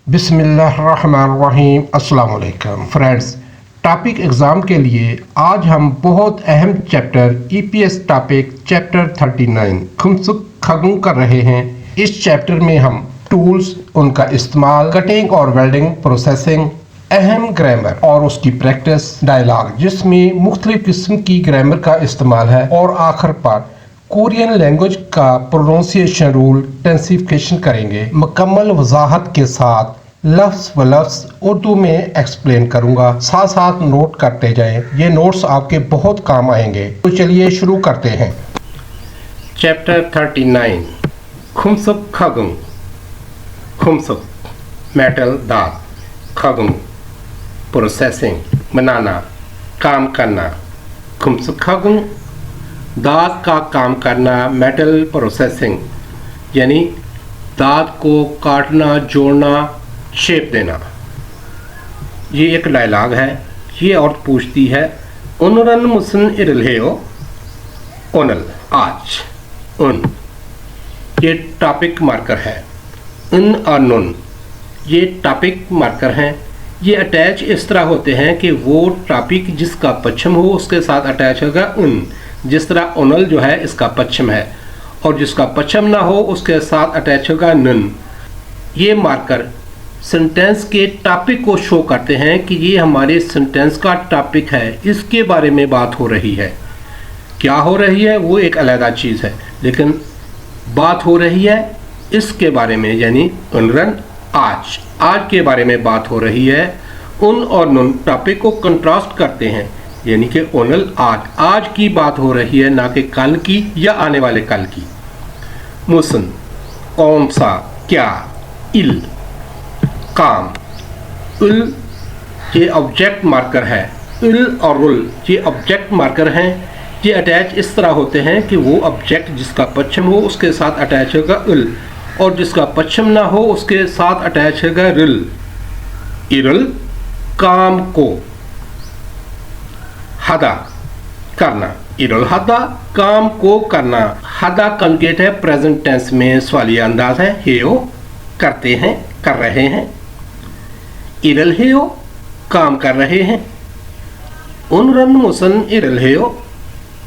बिस्मिल्लाहिर्रहमानिर्रहीम। अस्सलाम वालेकुम फ्रेंड्स। टॉपिक एग्ज़ाम के लिए आज हम बहुत अहम चैप्टर ईपीएस टॉपिक चैप्टर 39 खुमसुक खगुं कर रहे हैं। इस चैप्टर में हम टूल्स, उनका इस्तेमाल, कटिंग और वेल्डिंग प्रोसेसिंग, अहम ग्रामर और उसकी प्रैक्टिस, डायलॉग जिसमें मुख्तलिफ किस्म की ग्रामर का इस्तेमाल है, और आखिर पर कोरियन लैंग्वेज का प्रोनाउंसिएशन रूल टेंसिफिकेशन करेंगे। मुकम्मल वजाहत के साथ लफ्ज़ व लफ्ज़ उर्दू में एक्सप्लेन करूंगा, साथ साथ नोट करते जाएं। ये नोट्स आपके बहुत काम आएंगे। तो चलिए शुरू करते हैं। चैप्टर 39 खुमसुक खगुं। खुमसुक मेटल दात, खगुं प्रोसेसिंग बनाना, काम करना। खुमसुक खगुं दांत का काम करना, मेटल प्रोसेसिंग यानी दांत को काटना, जोड़ना, शेप देना। ये एक डायलॉग है। ये औरत पूछती है, उनरन मुसन इरल्हेओ, ओनल आज, उन ये टॉपिक मार्कर है। उन और नुन ये टॉपिक मार्कर हैं। ये अटैच इस तरह होते हैं कि वो टॉपिक जिसका पश्चिम हो उसके साथ अटैच होगा उन। जिस तरह ओनल जो है इसका पश्चिम है, और जिसका पश्चिम ना हो उसके साथ अटैच होगा नन। ये मार्कर सेंटेंस के टॉपिक को शो करते हैं कि ये हमारे सेंटेंस का टॉपिक है, इसके बारे में बात हो रही है। क्या हो रही है वो एक अलग चीज़ है, लेकिन बात हो रही है इसके बारे में, यानी उनरन आज, आज के बारे में बात हो रही है। उन और नुन टॉपिक को कंट्रास्ट करते हैं, यानी कि ओनल आज, आज की बात हो रही है, ना कि कल की या आने वाले कल की। मुसन कौन सा, क्या, इल काम, उल ये ऑब्जेक्ट मार्कर है। उल और रुल ये ऑब्जेक्ट मार्कर हैं। ये अटैच इस तरह होते हैं कि वो ऑब्जेक्ट जिसका पश्चिम हो उसके साथ अटैच होगा उल, और जिसका पश्चिम ना हो उसके साथ अटैच होगा रुल। इरुल काम को, हदा करना, इरुल हदा काम को करना। हदा कंजुगेट है, प्रेजेंट टेंस में सवालिया अंदाज है। हेओ करते हैं, कर रहे हैं। इरल हेओ काम कर रहे हैं। उनरन मुसन इरल हेओ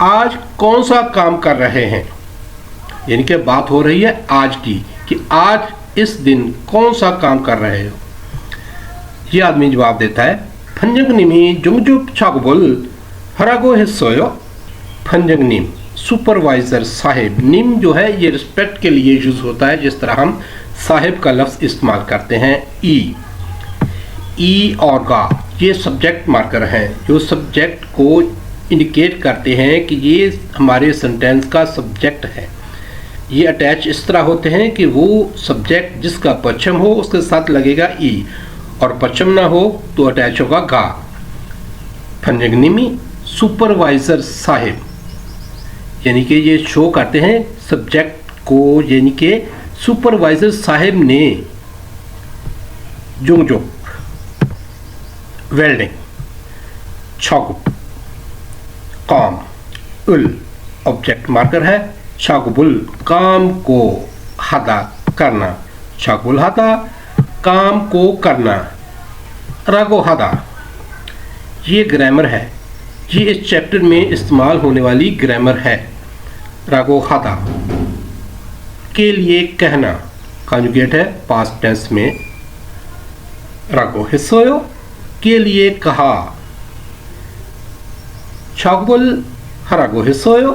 आज कौन सा काम कर रहे हैं, यानी कि बात हो रही है आज की, कि आज इस दिन कौन सा काम कर रहे हो। ये आदमी जवाब देता है, फंजंग निमी जुमजुब छागबुल हरागो हिस्सोयो। फंजंग निम सुपरवाइजर साहिब। निम जो है ये रिस्पेक्ट के लिए यूज होता है, जिस तरह हम साहिब का लफ्ज़ इस्तेमाल करते हैं। ई और गा ये सब्जेक्ट मार्कर हैं, जो सब्जेक्ट को इंडिकेट करते हैं कि ये हमारे सेंटेंस का सब्जेक्ट है। ये अटैच इस तरह होते हैं कि वो सब्जेक्ट जिसका पश्चिम हो उसके साथ लगेगा ई, और पश्चिम ना हो तो अटैच होगा गा। फंजंगनिमी सुपरवाइजर साहिब, यानी कि ये शो करते हैं सब्जेक्ट को, यानी कि सुपरवाइजर साहिब ने जुंगजुक वेल्डिंग, छागुब काम, उल ऑब्जेक्ट मार्कर है, छागुबुल काम को, हदा करना, छागुल हदा काम को करना। रागो हदा ये ग्रामर है। ये इस चैप्टर में इस्तेमाल होने वाली ग्रामर है। रागो हदा के लिए कहना कंजुगेट है पास्ट टेंस में। रागो हिस्सोयो के लिए कहा। छागबुल हरागो हिस्सोयो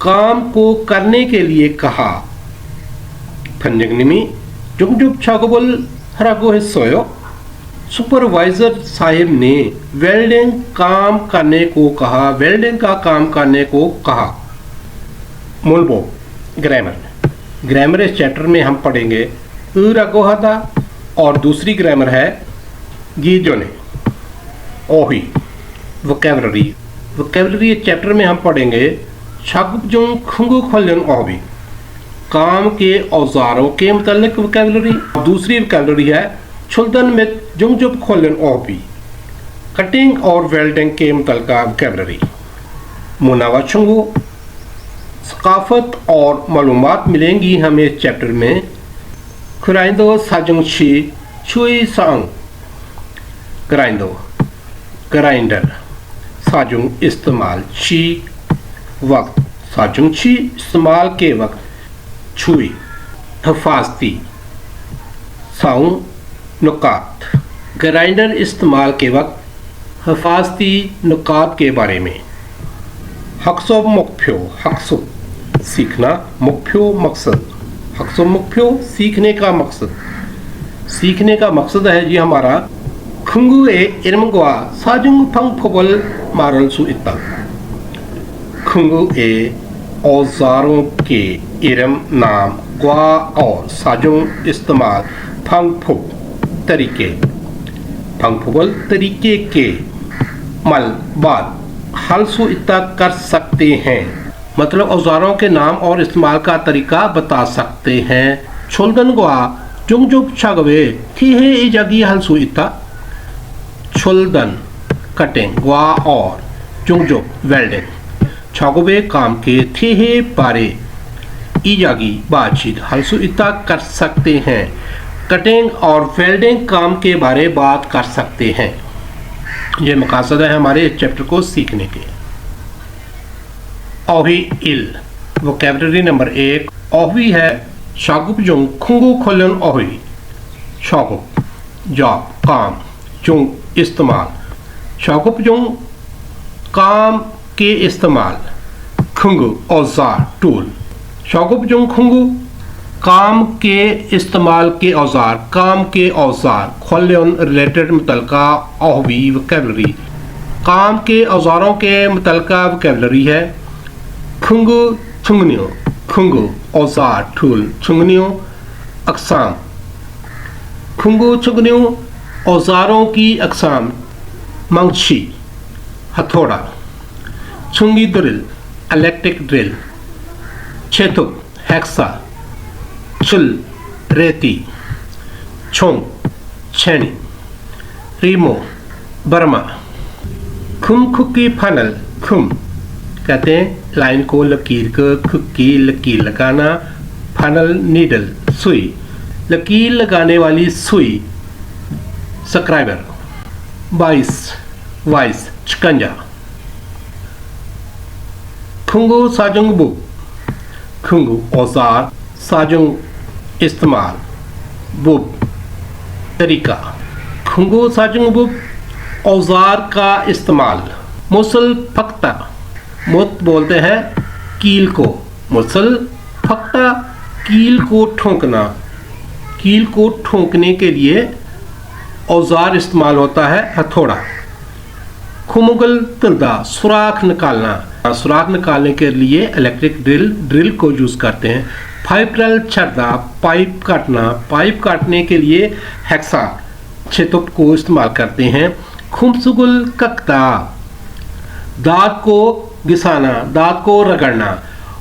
काम को करने के लिए कहा। फंजंगनिमी जुगजुब छागबुल हरागो हिस्सोयो सुपरवाइजर साहिब ने वेल्डिंग काम करने को कहा, वेल्डिंग का काम करने को कहा। मुलबो ग्रामर। ग्रामर इस चैप्टर में हम पढ़ेंगे रागोहदा, और दूसरी ग्रामर है गीजोने ओही। वोकैबुलरी। वोकैबुलरी इस चैप्टर में हम पढ़ेंगे छागुजों खुंगु खोलन ओहबी, काम के औजारों के मतलब वोकैबुलरी। दूसरी वोकैबुलरी है छुल्दन में जुंगजुब खोलन ओहबी, कटिंग और वेल्डिंग के मतलब वोकैबुलरी। मुनावा छुंगु सकाफत और मालूमात मिलेंगी हमें इस चैप्टर में। खुराइंदो साजंगशी छुई सांग ग्राइंडो ग्राइंडर साजुंग इस्तेमाल ची वक्त साजुंग ची इस्तेमाल के वक्त छुई हिफाजती साउंग नुकात ग्राइंडर इस्तेमाल के वक्त हिफाजती नुकात के बारे में हक्सो मुख्यो हक्सो सीखना मुख्यो मकसद हक्सो मुख्यो सीखने का मकसद है जी हमारा खुंगुए इरमगवा साजुंग फंग फोबल मारल सु इत्ता खुंगुए औजारों के इरम नाम ग्वा और साजुंग इस्तेमाल फंग फोब तरीके फंग फोबल तरीके के मल बाद हल सु इत्ता कर सकते हैं मतलब औजारों के नाम और इस्तेमाल का तरीका बता सकते हैं छोलदन ग्वा जुंग जुग छगवे थी है इजागी हल सु इत्ता छोलदन कटिंग ग्वा और जुंग जुग वेल्डिंग छगवे काम के थी है बारे इजागी बातचीत हल सु इत्ता कर सकते हैं कटिंग और वेल्डिंग काम के बारे बात कर सकते हैं। ये मकासद है हमारे इस चैप्टर को सीखने के। ओही इल वोकैबुलरी नंबर 1 ओही है शागुप जुंग खुंगु खोलन ओही शागुप जॉब काम जुंग इस्तेमाल शागुप जुंग काम के इस्तेमाल खुंगु औजार टूल शागुप जुंग खुंगु काम के इस्तेमाल के औजार काम के औजार खोलन रिलेटेड मुतलका ओहवी वोकैबुलरी काम के औजारों के मुतलका वोकैबुलरी है खुंगु चुंगनियो खुंगु औजार टूल चुंगनियो अकसाम खुंगु चुंगनियो औजारों की अकसाम मंगशी हथौड़ा चुंगी ड्रिल इलेक्ट्रिक ड्रिल छेतुक हेक्सा चुल रेती छोंग छेनी रीमो बर्मा खुम खुकी फनल खुम कहते हैं लाइन को लकीर को खुक्की लकीर लगाना फनल नीडल सुई लकीर लगाने वाली सुई सब्सक्राइबर वाइस शिकंजा खुंगु साजुंग बुक खुंगु औजार साजुंग इस्तेमाल बुक तरीका खुंगु साजुंग बुक औजार का इस्तेमाल मुसल फक्ता मुत बोलते हैं कील को मुसल फक्ता कील को ठोंकना कील को ठोंकने के लिए औजार इस्तेमाल होता है हथौड़ा खुमुगल तिरदा सुराख निकालने के लिए इलेक्ट्रिक ड्रिल को यूज़ करते हैं फाइब्रल छर्दा पाइप काटने के लिए हेक्सा छेतुक को इस्तेमाल करते हैं खुमसुगुल कक्ता दांत को घिसाना दांत को रगड़ना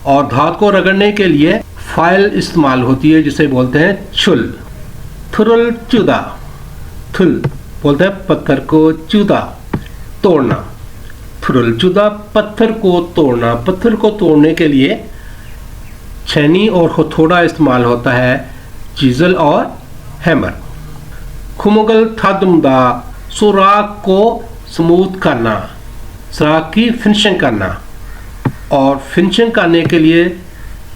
और दांत को रगड़ने के लिए फाइल इस्तेमाल होती है जिसे बोलते हैं छुल थुरुल चुदा थुल बोलते हैं पत्थर को चुदा तोड़ना थुरुल चुदा पत्थर को तोड़ने के लिए छेनी और हथौड़ा इस्तेमाल होता है चीजल और हैमर खुमुगल थादुमदा सुराख को स्मूथ करना सुराख की फिनिशिंग करना और फिनिशिंग करने के लिए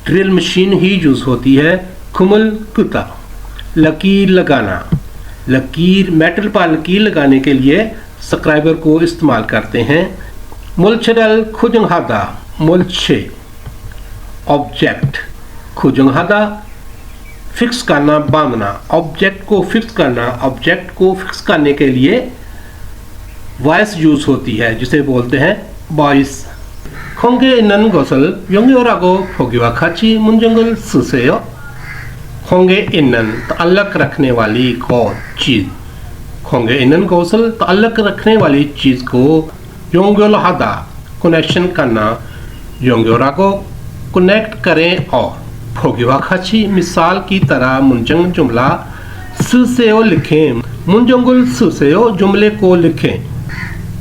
ड्रिल मशीन ही यूज़ होती है खुमुल कुता लकीर लगाना मेटल पर लकीर लगाने के लिए सब्सक्राइबर को इस्तेमाल करते हैं मुलछरल खुजंगहादा मुलछे ऑब्जेक्ट खुजंगहादा फिक्स करना बांधना ऑब्जेक्ट को फिक्स करने के लिए वॉइस यूज होती है जिसे बोलते हैं वॉइस खोंगे इनन गोसल योंगे ओरागो फोगिवा खाची मुंजंगल सुसेयो खोंगे इनन ताल्लुक रखने वाली को चीज खोंगे इनन गोसल ताल्लुक रखने वाली चीज को योंगे लहादा कनेक्शन करना योंगे ओरागो कनेक्ट करें और फोगिवा खाची मिसाल की तरह मुंजंग जुमला सुसेयो लिखें मुंजंगुल सुसेयो जुमले को लिखें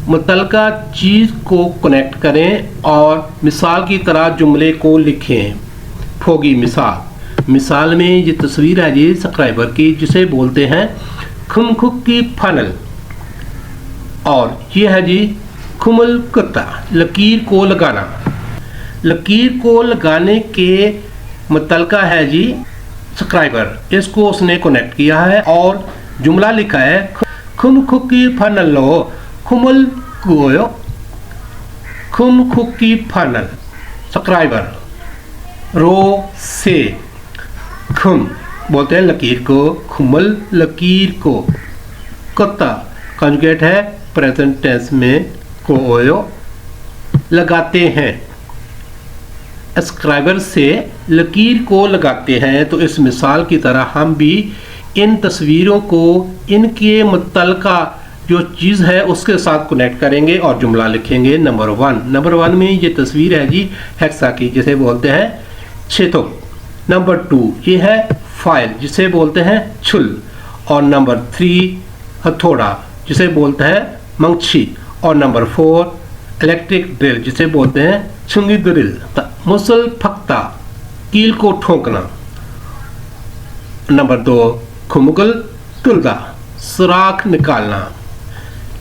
मुतलका चीज़ को कनेक्ट करें और मिसाल की तरह जुमले को लिखें फोगी मिसाल में ये तस्वीर है जी सब्सक्राइबर की जिसे बोलते हैं खुमखुक्की फनल। और ये है जी खुमल कुत्ता, लकीर को लगाना। लकीर को लगाने के मुतलका है जी सब्सक्राइबर, इसको उसने कनेक्ट किया है और जुमला लिखा है खुमखुक्की फनलो खुमल गोयो खुमखुक्की फनल। सब्सक्राइबर रो से खुम बोलते हैं लकीर को, खुमल लकीर को, कुत्ता कंजुगेट है प्रेजेंट टेंस में, को ओयो लगाते हैं। सब्सक्राइबर से लकीर को लगाते हैं। तो इस मिसाल की तरह हम भी इन तस्वीरों को इनके मुतलका जो चीज़ है उसके साथ कनेक्ट करेंगे और जुमला लिखेंगे। नंबर वन में ये तस्वीर है जी हेक्सा की, जिसे बोलते हैं छेतो। नंबर 2 ये है फाइल, जिसे बोलते हैं छुल। और नंबर 3 हथौड़ा, जिसे बोलते हैं मंगछी। और नंबर 4 इलेक्ट्रिक ड्रिल, जिसे बोलते हैं छुंगी ड्रिल। मुसल फक्ता, कील को ठोकना। नंबर 2 खुमुगल तुलदा, सुराख निकालना।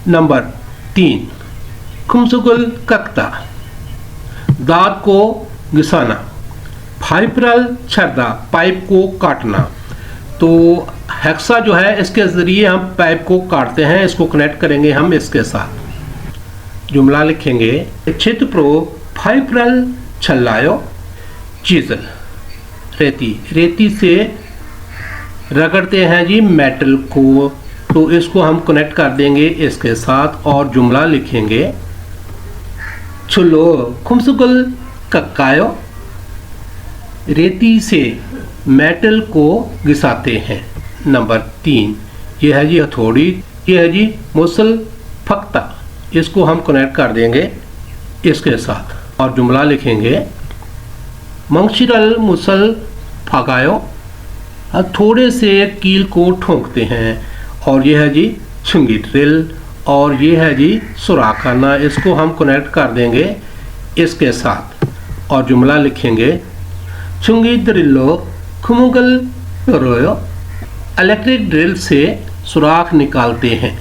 नंबर 3 खुमसुगल कक्ता, दांत को घिसाना। फाइब्रल छर्दा, पाइप को काटना। तो हेक्सा जो है इसके ज़रिए हम पाइप को काटते हैं, इसको कनेक्ट करेंगे हम इसके साथ। जुमला लिखेंगे क्षेत्र प्रो फाइब्रल छल्लायो चीज़ल, रेती से रगड़ते हैं जी मेटल को। तो इसको हम कनेक्ट कर देंगे इसके साथ और जुमला लिखेंगे छुलो खुमसुगल कक्कायो, रेती से मेटल को घिसाते हैं। नंबर 3 ये है जी हथौड़ी, ये है जी मुसल फक्ता, इसको हम कनेक्ट कर देंगे इसके साथ और जुमला लिखेंगे मंगशिरल मुसल फगायो, हथौड़े से कील को ठोंकते हैं। और ये है जी छुंगी ड्रिल और ये है जी सुराखाना, इसको हम कनेक्ट कर देंगे इसके साथ और जुमला लिखेंगे छुंगी ड्रिलो खुमुगल रोयो, इलेक्ट्रिक ड्रिल से सुराख निकालते हैं।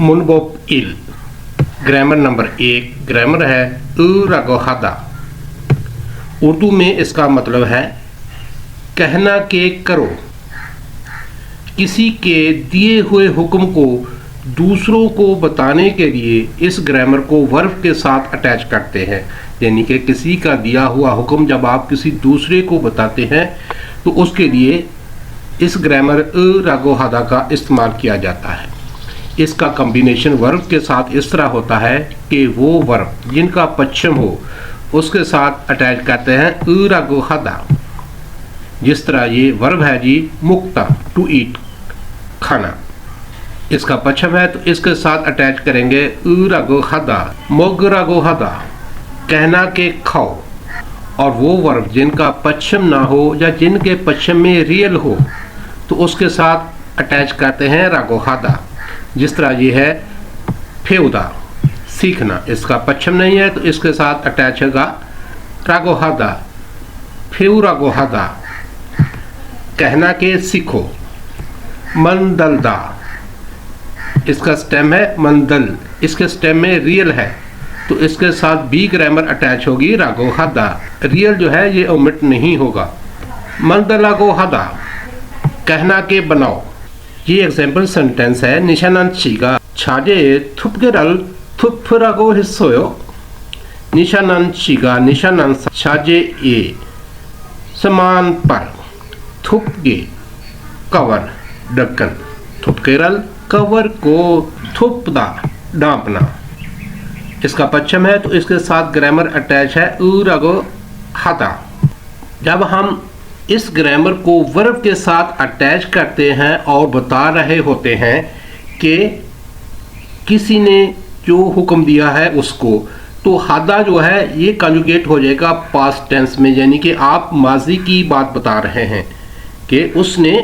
मुनबोप इल, ग्रामर नंबर 1 ग्रामर है उरागोहादा। उर्दू में इसका मतलब है कहना के करो। किसी के दिए हुए हुक्म को दूसरों को बताने के लिए इस ग्रामर को वर्ब के साथ अटैच करते हैं। यानी कि किसी का दिया हुआ हुक्म जब आप किसी दूसरे को बताते हैं तो उसके लिए इस ग्रामर रागोहादा का इस्तेमाल किया जाता है। इसका कॉम्बिनेशन वर्ब के साथ इस तरह होता है कि वो वर्ब जिनका पश्चिम हो उसके साथ अटैच करते हैं रागोहादा। जिस तरह ये वर्ब है जी मुक्ता, टू ईट, खाना, इसका पश्चिम है तो इसके साथ अटैच करेंगे रागोहादा। मोग रागोहादा, कहना के खाओ। और वो वर्ब जिनका पश्चिम ना हो या जिनके पश्चिम में रियल हो तो उसके साथ अटैच करते हैं रागोहादा। जिस तरह ये है फेउदा, सीखना, इसका पश्चिम नहीं है तो इसके साथ अटैच होगा रागोहादा, फेउ रागोहादा, कहना के सीखो। मंदलदा, इसका स्टेम है मंदल, इसके स्टेम में रियल है तो इसके साथ बी ग्रामर अटैच होगी रागोहादा। रियल जो है ये ओमिट नहीं होगा। मंदलागोहादा, कहना के बनाओ। ये एग्जाम्पल सेंटेंस है निशानन शिगा छाजे थुपगेरल थुपरागो हिस्सोयो। निशानन शिगा, निशानन छाजे ए समान पर, थुपगे कवर ढक्कन, थुपकेरल कवर को थुपदा डांपना। इसका पश्चिम है तो इसके साथ ग्रामर अटैच है उरागो हादा। जब हम इस ग्रामर को वर्ब के साथ अटैच करते हैं और बता रहे होते हैं कि किसी ने जो हुक्म दिया है उसको, तो हादा जो है ये कंजुगेट हो जाएगा पास्ट टेंस में। यानी कि आप माजी की बात बता रहे हैं कि उसने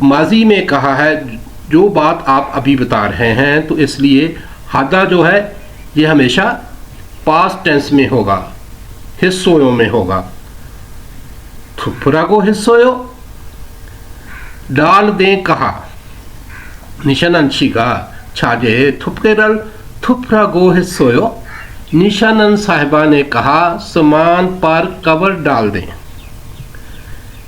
माजी में कहा है जो बात आप अभी बता रहे हैं, तो इसलिए हादा जो है ये हमेशा पास्ट टेंस में होगा, हिस्सों में होगा। थुपरागो हिस्सोयो, डाल दें कहा। निशानंद शिगा छाजे थुपकेरल थुपरागो हिस्सोयो। निशानंद साहिबा ने कहा सामान पर कवर डाल दें।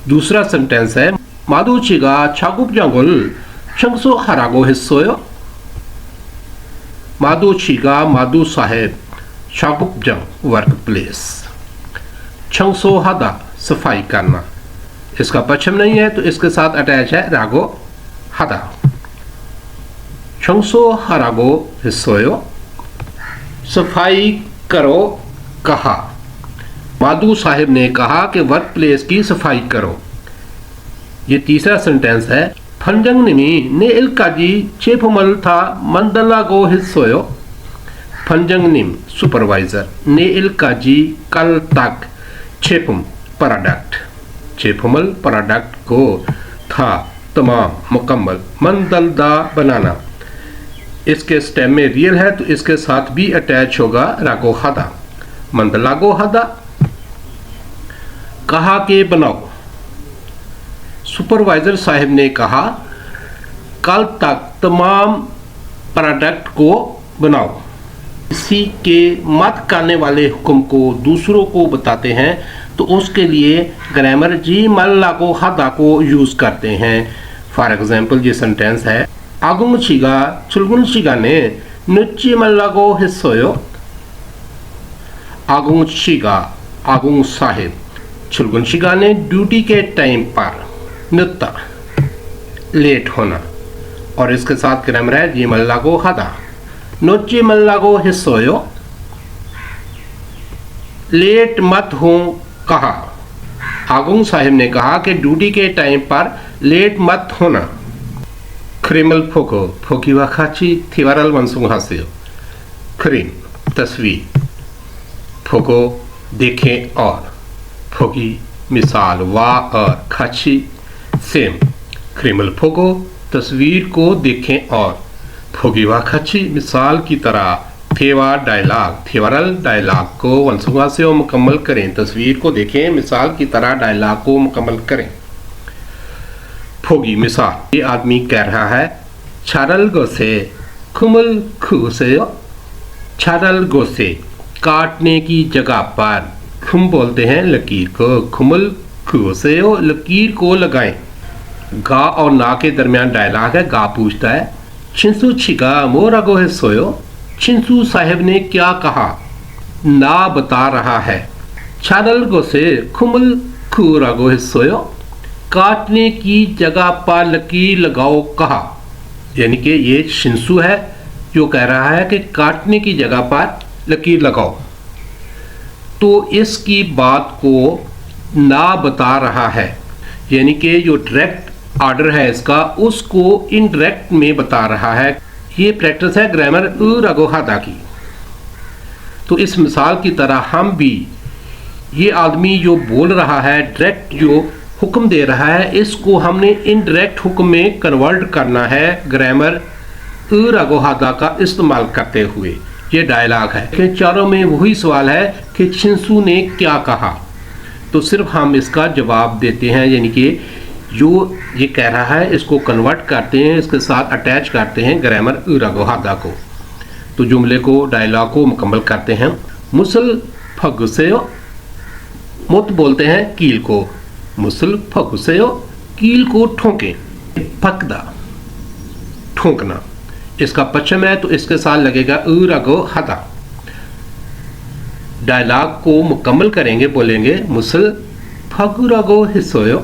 दूसरा सेंटेंस है मादुचिगा छागुप जंगल चंगसो हरागो हिस्सोयो। मादुचिगा मादू साहेब छागुप जंग वर्क प्लेस। चंगसो हदा सफाई करना, इसका पश्चिम नहीं है तो इसके साथ अटैच है रागो हदा। चंगसो हरागो हिस्सोयो, सफाई करो कहा। माधु साहिब ने कहा कि वर्क प्लेस की सफाई करो। ये तीसरा सेंटेंस है फंजंग निमी ने इलकाजी चेफमल था मंदलागो हिस्सोयो। फंजंग निम सुपरवाइजर, ने इलकाजी कल तक, चेफम प्रोडक्ट, चेफमल प्रोडक्ट को था तमाम मुकम्मल, मंदलदा बनाना। इसके स्टेम में रियल है तो इसके साथ भी अटैच होगा रागो हदा। मंदलागो हदा, कहा कि बनाओ। सुपरवाइजर साहब ने कहा कल तक तमाम प्रोडक्ट को बनाओ। किसी के मत करने वाले हुक्म को दूसरों को बताते हैं तो उसके लिए ग्रामर जी मल्लागो हदा को यूज करते हैं। फॉर एग्जाम्पल ये सेंटेंस है आगुंग शिगा चुलगुन शिगा ने नुच्ची मल्लागो हिस्सोयो। आगुंग शिगा आगुंग साहिब, चुलगुन शिगा ने ड्यूटी के टाइम पर नुत्ता लेट होना, और इसके साथ ग्रामर है जी मल्लागो हदा। नोच्ची मल्लागो हिस्सोयो, लेट मत हो कहा। आगुंग साहिब ने कहा कि ड्यूटी के टाइम पर लेट मत होना। क्रिमल फोको फोकीवा खाची थिवारल मनसुंग हासियो। क्रीम तस्वीर, फोको देखें और, फोकी मिसाल वा और, खाची सेम। क्रिमल फोको तस्वीर को देखें और, फोगीवा खाची मिसाल की तरह। थेवा डायलॉग, थेवरल डायलॉग को वंशुआ से मुकम्मल करें। तस्वीर को देखें, मिसाल की तरह डायलॉग को मुकम्मल करें। फोगी मिसाल, ये आदमी कह रहा है छारल गोसे खुमल खुसे। छारल गोसे काटने की जगह पर, खुम बोलते हैं लकीर को, खुमल खुसे लकीर को लगाएं। गा और ना के दरमियान डायलॉग है। गा पूछता है चिंसू छिगा मोरागो है सोयो। चिंसू साहब ने क्या कहा, ना बता रहा है। छारल गोसे खुमल खुरागो है सोयो, काटने की जगह पर लकीर लगाओ कहा। यानी कि ये शिंसू है जो कह रहा है कि काटने की जगह पर लकीर लगाओ। तो इसकी बात को ना बता रहा है, यानी कि जो डायरेक्ट ऑर्डर है इसका उसको इनडायरेक्ट में बता रहा है। ये प्रैक्टिस है ग्रामर रागो हदा की। तो इस मिसाल की तरह हम भी, ये आदमी जो बोल रहा है डायरेक्ट जो हुक्म दे रहा है, इसको हमने इनडायरेक्ट हुक्म में कन्वर्ट करना है ग्रामर रागो हदा का इस्तेमाल करते हुए। ये डायलॉग है कि चारों में वही सवाल है कि चिंसू ने क्या कहा, तो सिर्फ हम इसका जवाब देते हैं, यानी कि जो ये कह रहा है इसको कन्वर्ट करते हैं, इसके साथ अटैच करते हैं ग्रामर रागो हदा को। तो जुमले को, डायलॉग को मुकम्मल करते हैं। मुसल फगुसेयो, मुत बोलते हैं कील को, मुसल फगुसेयो कील को ठोंके। फकदा ठोंकना, इसका पश्चिम है तो इसके साथ लगेगा रागो हदा। डायलॉग को मुकम्मल करेंगे, बोलेंगे मुसल फगुरागो हिस्सोयो,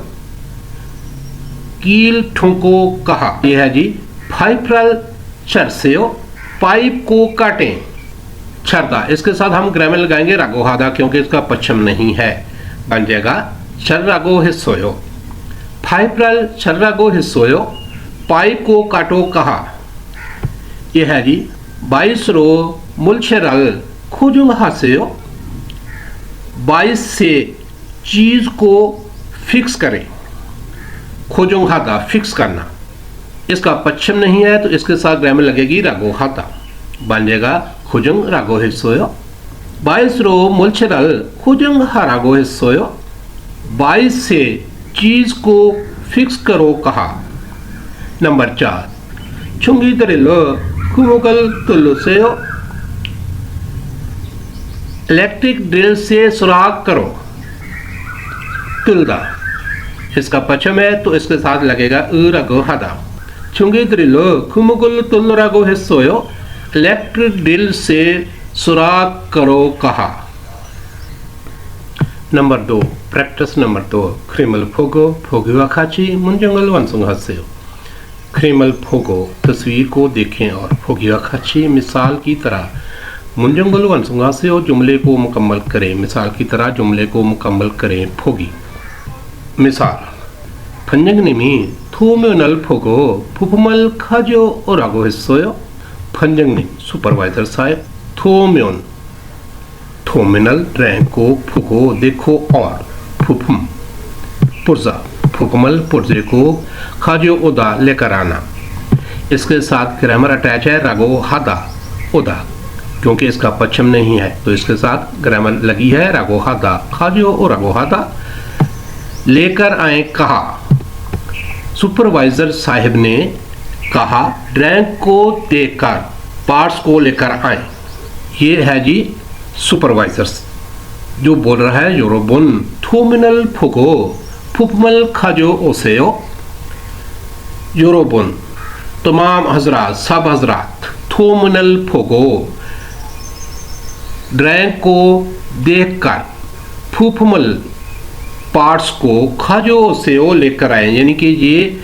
कील ठोंको कहा। यह है जी फाइप्रल चरसेयो, पाइप को काटें। छरदा, इसके साथ हम ग्रामर लगाएंगे रागो हदा क्योंकि इसका पश्चिम नहीं है, बन जाएगा छर्रागो हिस्सोयो। फाइप्रल छर्रागो हिस्सोयो, पाइप को काटो कहा। यह है जी 22 रो मुलछरल खोजुंग हासेयो, 22 से चीज को फिक्स करें। खोजुंग हादा फिक्स करना, इसका पश्चिम नहीं है तो इसके साथ ग्रामर लगेगी रागो हदा, बन जाएगा खोजुंग रागो हिस्सोयो। 22 रो मुलछरल खोजुंग हरागो हिस्सोयो, 22 से चीज को फिक्स करो कहा। नंबर 4 छुंगी दरिलो कुमुकल तुलुसेयो, इलेक्ट्रिक ड्रिल से सुराग करो। तुलदा इसका पश्चिम है तो इसके साथ लगेगा रगो हदा। छुंगी दरिलो कुमुकल तुल रगो हिस्सोयो, इलेक्ट्रिक ड्रिल से सुराग करो कहा। नंबर 2 प्रैक्टिस नंबर 2 क्रिमल फोगो फोगिवा खाची मुंजंगल वंसुंग हस्सेयो। क्रिमल फोगो तस्वीर को देखें और फोगिवा खाची मिसाल की तरह मुंजंगल वंसुंग हस्सेयो जुमले को मुकम्मल करें। मिसाल की तरह जुमले को मुकम्मल करें। फोगी मिसाल फंजंगने में थोम्योनल फोगो फुफमल खाजो और आगो हिस्सोयो। फंजंगने सुपरवाइजर साहब थोम्योन थोमिनल रैंक को फुको देखो और फुफम पुर्जा फुकमल पुर्जे को खाजो उदा लेकर आना। इसके साथ ग्रामर अटैच है रागो हादा उदा, क्योंकि इसका पश्चिम नहीं है तो इसके साथ ग्रामर लगी है रागो हादा। खाजो और रागो हादा लेकर आए कहा। सुपरवाइजर साहिब ने कहा रैंक को देखकर पार्ट्स को लेकर आए। ये है जी सुपरवाइजर्स जो बोल रहा है यूरोबन थोमिनल फुको फुपमल खाजो ओसेयो। यूरोबन तमाम हजरात सब हजरात थोमिनल फुको ड्रैंक को देखकर फुपमल पार्ट्स को खाजो ओसेयो लेकर आए, यानी कि ये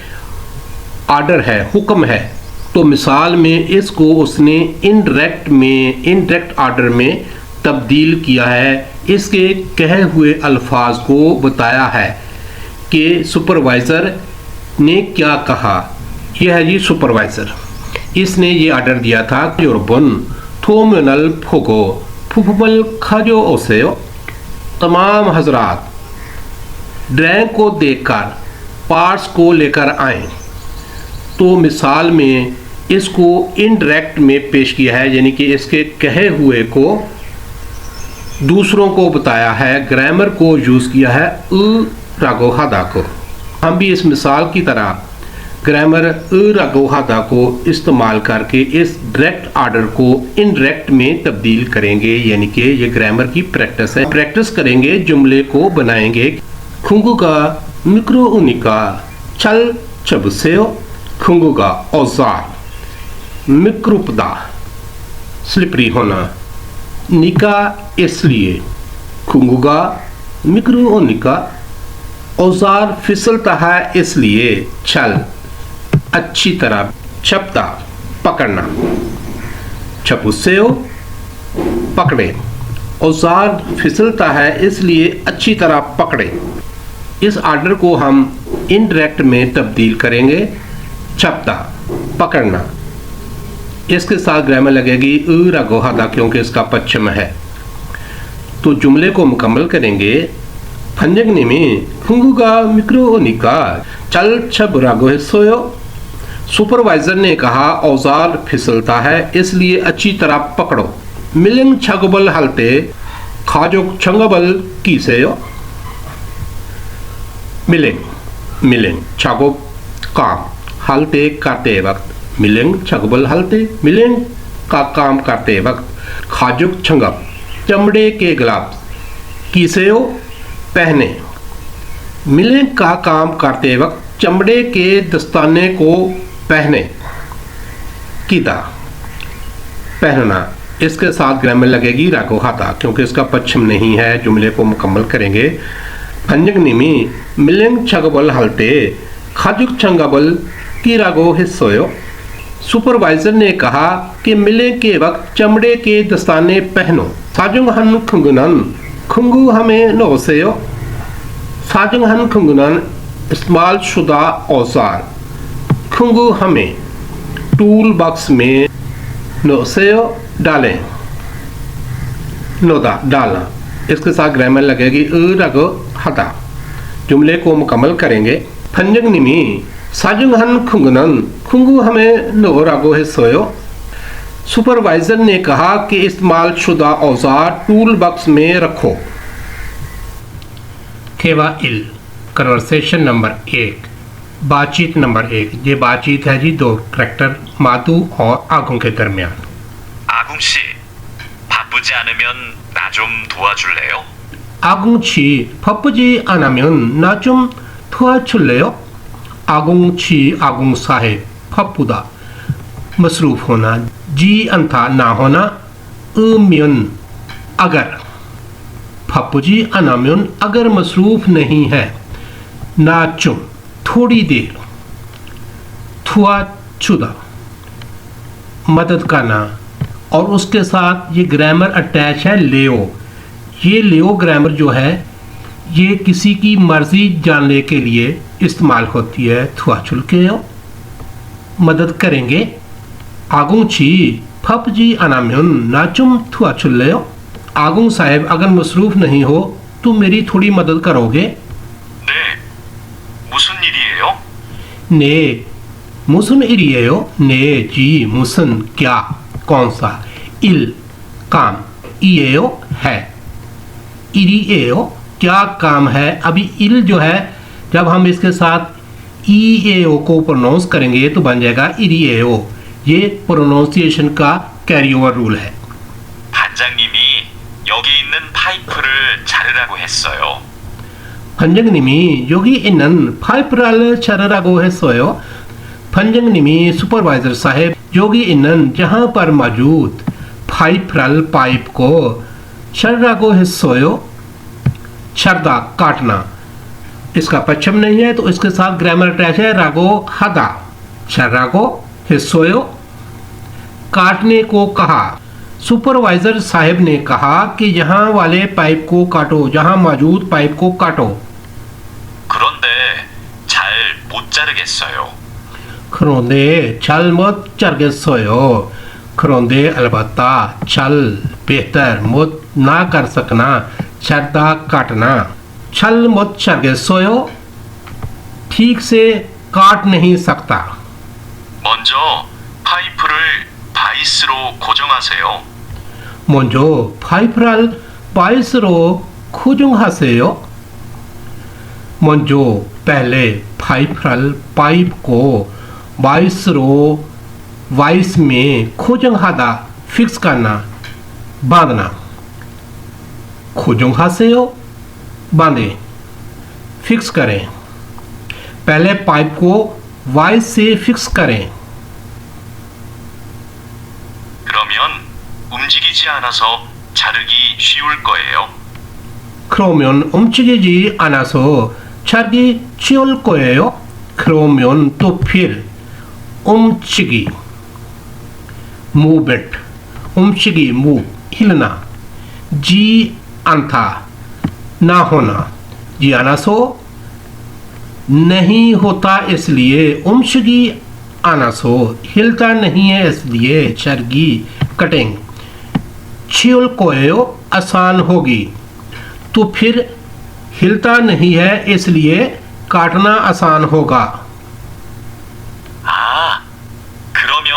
आर्डर है, हुक्म है। तो मिसाल में इसको उसने इनडायरेक्ट आर्डर में तब्दील किया है। इसके कहे हुए अल्फाज को बताया है कि सुपरवाइज़र ने क्या कहा। यह है जी सुपरवाइज़र, इसने ये आर्डर दिया था कि यूरोबन थोमिनल फोगो फुफमल खाजो ओसेयो। तमाम हजरात ड्रैंक को देखकर पार्ट्स को लेकर आए। तो मिसाल में इसको इनडायरेक्ट में पेश किया है, यानी कि इसके कहे हुए को दूसरों को बताया है। ग्रामर को यूज़ किया है रागोहादा को। हम भी इस मिसाल की तरह ग्रामर रागोहादा को इस्तेमाल करके इस डायरेक्ट आर्डर को इनडायरेक्ट में तब्दील करेंगे, यानी कि ये ग्रामर की प्रैक्टिस है। प्रैक्टिस करेंगे, जुमले को बनाएंगे। खुंगुगा मिक्रो उनिका चल चबसेयो। खुंगुगा औजार, मिक्रुपदा स्लिपरी होना, निका इसलिए। खुंगुगा मिक्रो निका औजार फिसलता है इसलिए। छल अच्छी तरह। छपता पकड़ना। छपुसेओ पकड़े। औजार फिसलता है इसलिए अच्छी तरह पकड़े। इस आर्डर को हम इनडायरेक्ट में तब्दील करेंगे। छपता पकड़ना, इसके साथ ग्रामर लगेगी रागोहादा, क्योंकि इसका पश्चिम है। तो जुमले को मुकम्मल करेंगे। फंजंगने में खुंगुगा मिक्रो निका चल छब रागो सोयो। सुपरवाइजर ने कहा औजार फिसलता है इसलिए अच्छी तरह पकड़ो। मिलिंग छगबल हलते खाजो छंगबल कीसेयो। मिलिंग छगो काम, हलते करते वक्त। मिलिंग छगबल हलते मिलिंग का काम करते वक्त। खाजुक छंगब चमड़े के ग्लव्स। कीसेयो पहने। मिलिंग का काम करते वक्त चमड़े के दस्ताने को पहने। कीदा पहनना, इसके साथ ग्रामर लगेगी रागोहादा, क्योंकि इसका पश्चिम नहीं है। जुमले को मुकम्मल करेंगे। फंजंगनी में मिलिंग छगबल हलते खाजुक छंगबल की रागो हिस्सोयो। सुपरवाइजर ने कहा कि मिले के वक्त चमड़े के दस्ताने पहनो। साजुंग हन खुंगुनन खुंगू हमें नोसेयो। साजुंग हन खुंगुनन इस्तेमाल शुदा औजार। खुंगू हमें टूल बॉक्स में नोसेयो डालें। नोदा डालना, इसके साथ ग्रामर लगेगी रागो हदा। जुमले को मुकम्मल करेंगे। फंजंगनी में साजुंग हन खुंगुनन खुंगू हमें नो रागो हिस्सोयो। सुपरवाइजर ने कहा कि इस्तेमाल शुदा औजार टूल बॉक्स में रखो। केवा इल कन्वर्सेशन नंबर 1 बातचीत नंबर 1। ये बातचीत है जी दो करेक्टर माधु और आगुंग के दरमियान। 아궁 씨, 바쁘지 않으면 나 좀 도와줄래요? आगुंग छी फप्पजी अनाम्यन नाचुम थुआ चुल्लेयो। आगुंग छी आगुंग साहेब फप्पुदा मसरूफ होना, जी अंथा ना होना, म्यन अगर, फप्पजी अनाम्यन अगर मसरूफ नहीं है, नाचुम थोड़ी देर, थुआ चुदा मदद करना, और उसके साथ ये ग्रामर अटैच है लेओ। ये लेओ ग्रामर जो है ये किसी की मर्जी जानने के लिए इस्तेमाल होती है। थुआ चुलकेयो मदद करेंगे। आगुंग छी फप जी अनाम्युन नाचुम थुआ चुल्लेयो। आगुंग साहब अगर मसरूफ नहीं हो तो मेरी थोड़ी मदद करोगे? 네, 무슨 일이에요? ने मुसन इरिएयो। ने जी मुसन क्या, कौन सा, इल काम, इएयो है, इरिएयो क्या काम है। अभी इल जो है जब हम इसके साथ ईएओ को प्रोनाउंस करेंगे तो बन जाएगा इरिएओ। ये प्रोनाउंसिएशन का कैरी ओवर रूल है। 반장님이 여기 있는 파이프를 자르라고 했어요. 판정님이 여기 있는 파이프를 자르라고 했어요। 판정님이 सुपरवाइजर साहब 여기 있는 जहाँ पर मौजूद फाइप्रल पाइप को छर्रागो हिस्सोयो। छर्दा काटना, इसका पश्चिम नहीं है तो इसके साथ ग्रामर अटैच है रागो हदा। छर्रागो हिस्सोयो काटने को कहा। सुपरवाइजर साहब ने कहा कि यहाँ वाले पाइप को काटो, जहाँ मौजूद पाइप को काटो। 그런데 잘 못 자르겠어요. 그런데 잘 못 자르겠어요। 그런데 अलबत्ता छल बेहतर, मुत ना कर सकना, छर्दा काटना। छल मुत 자르겠어요 ठीक से काट नहीं सकता। 먼저 파이프를 바이스로 고정하세요. 먼저 파이프를 바이스로 고정하세요। 먼저 पहले फाइप्रल पाइप को बाइसरो वाइस में खोजंहादा फिक्स करना, बांधना। खोजंहासेयो बांधे, फिक्स करें। पहले पाइप को वाइस से फिक्स करें। 그러면 움직이지 않아서 자르기 쉬울 거예요. 그러면 움직이지 않아서 자르기 쉬울 거예요। 그러면 तो फिर 움직이 मूवमेंट, 움직이 मूव हिलना। जी अंथा ना होना, जी अनासो नहीं होता इसलिए, 움직이 अनासो हिलता नहीं है इसलिए, चरगी कटिंग। छिल कोयो आसान होगी, तो फिर हिलता नहीं है इसलिए काटना आसान होगा। 아, 그러면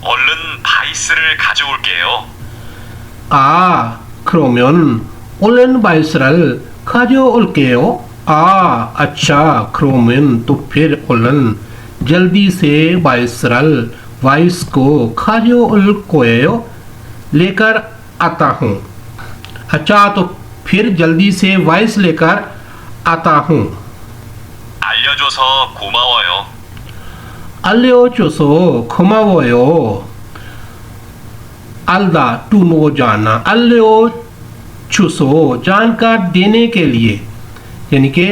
얼른 바이스를 가져올게요. 아, 그러면 얼른 바이스를 가져올게요। अच्छा, 그러면 तो फिर 얼른 जल्दी से बाइसरल वाइस को 가져올 거예요, लेकर आता हूँ। अच्छा, तो फिर जल्दी से वाइस लेकर आता हूँ। 알려줘서 고마워요. 알려줘서 고마워요। अलदा टू नो जाना, 알려줘서 जानकार देने के लिए, यानी कि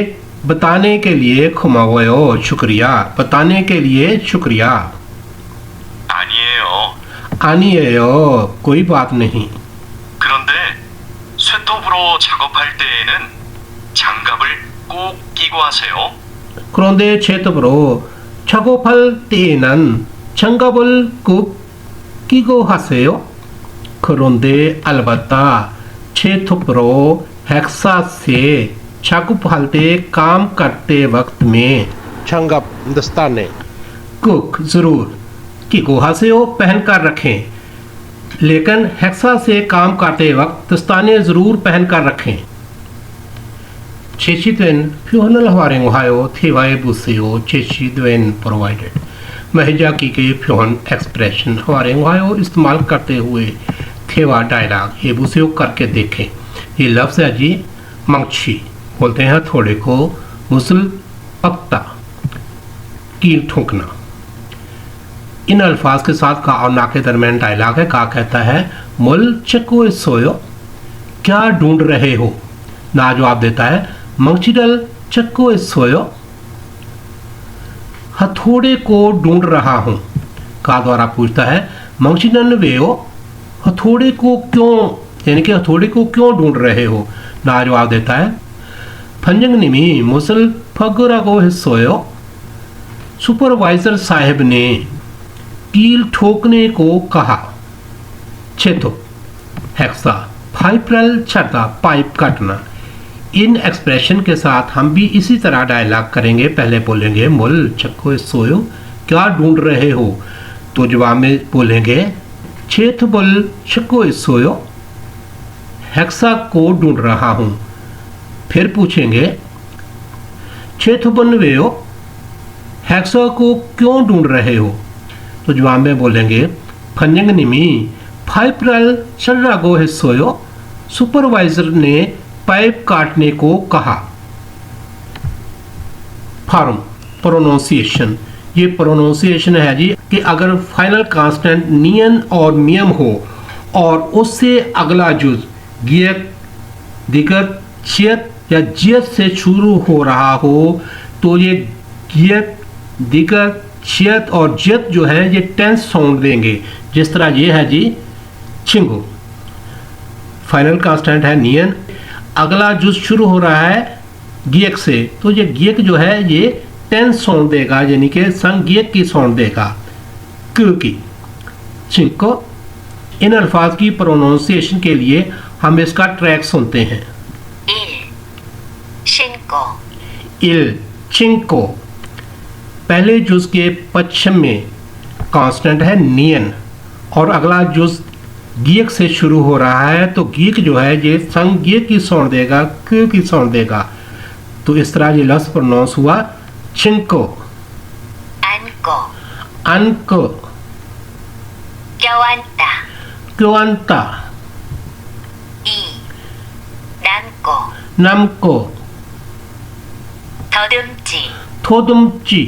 बताने के लिए, 고마워요 शुक्रिया, बताने के लिए शुक्रिया। 아니에요. 아니에요 कोई बात नहीं। 그런데 쇠톱으로 작업할 때에는 장갑을 꼭 끼고 하세요. 그런데 제톱으로 작업할 때에는 장갑을 꼭 끼고 하세요। 그런데 अलबत्ता 제톱으로 हेक्सा से 작업할 때 काम करते वक्त में 장갑 दस्ताने कुक जरूर 끼고 하세요 पहन कर रखें, लेकिन हेक्सा से काम करते वक्त दस्ताने जरूर पहन कर रखें। 제시된 표현을 활용하여 대화해 보세요. 제시된 provided मुहैया की गई 표현 एक्सप्रेशन 활용하여 इस्तेमाल करते हुए 대화 डायलॉग ये उपयोग करके देखें। ये लफ्ज़ है जी मंगछी, बोलते हैं थोड़े को मुसल पक्ता, कील ठोकना। इन अल्फाज के साथ का और ना के दरमियान डायलॉग है। का कहता है मुल चको सोयो, क्या ढूंढ रहे हो। ना जवाब देता है मंगचिडल चको सोयो, हथौड़े को ढूंढ रहा हूं। का द्वारा पूछता है मंगचिडन वेयो, हथौड़े को क्यों, यानी कि हथौड़े को क्यों ढूंढ रहे हो। ना जवाब देता है फंजंगनिमी मुसल फगुरागो हिस्सोयो, सुपरवाइजर साहब ने कील ठोकने को कहा। छेतो हेक्सा फाइप्रल छटा, पाइप काटना। इन एक्सप्रेशन के साथ हम भी इसी तरह डायलॉग करेंगे। पहले बोलेंगे मुल चक्को सोयो, क्या ढूंढ रहे हो। तो जवाब में बोलेंगे छेत बुल चक्को सोयो, हेक्सा को ढूंढ रहा हूं। फिर पूछेंगे छेत बन वेयो, हेक्सा को क्यों ढूंढ रहे हो। तो जवाब में बोलेंगे फंजंगनिमी फाइप्रल सर्रागो हिस्सोयो, सुपरवाइजर ने पाइप काटने को कहा। फॉर्म प्रोनाउंसिएशन, ये प्रोनाउंसिएशन है जी कि अगर फाइनल कांस्टेंट नियन और मियम हो और उससे अगला जुज गियत, दिगत, चियत या जियत से शुरू हो रहा हो तो ये गियत, दिगत, चियत और जियत जो है ये टेंस साउंड देंगे। जिस तरह ये है जी चिंगो, फाइनल कांस्टेंट है नियन, अगला जुज शुरू हो रहा है गियक से, तो ये गियक जो है ये टेंस साउंड देगा, यानी कि संगियक की साउंड देगा क्योंकि चिंको। इन अल्फाज की प्रोनाउंसिएशन के लिए हम इसका ट्रैक सुनते हैं। इल चिंको, पहले जुज के पश्चिम में कांस्टेंट है नियन और अगला जुज गियक से शुरू हो रहा है, तो गियक जो है ये संगियक की साउंड देगा, क की साउंड देगा। तो इस तरह ये लफ्ज़ प्रोनाउंस हुआ चिंको। 안고, अनको, 껴안다, क्योंता, 이, 남고, नमको, 더듬지, थोदुमची,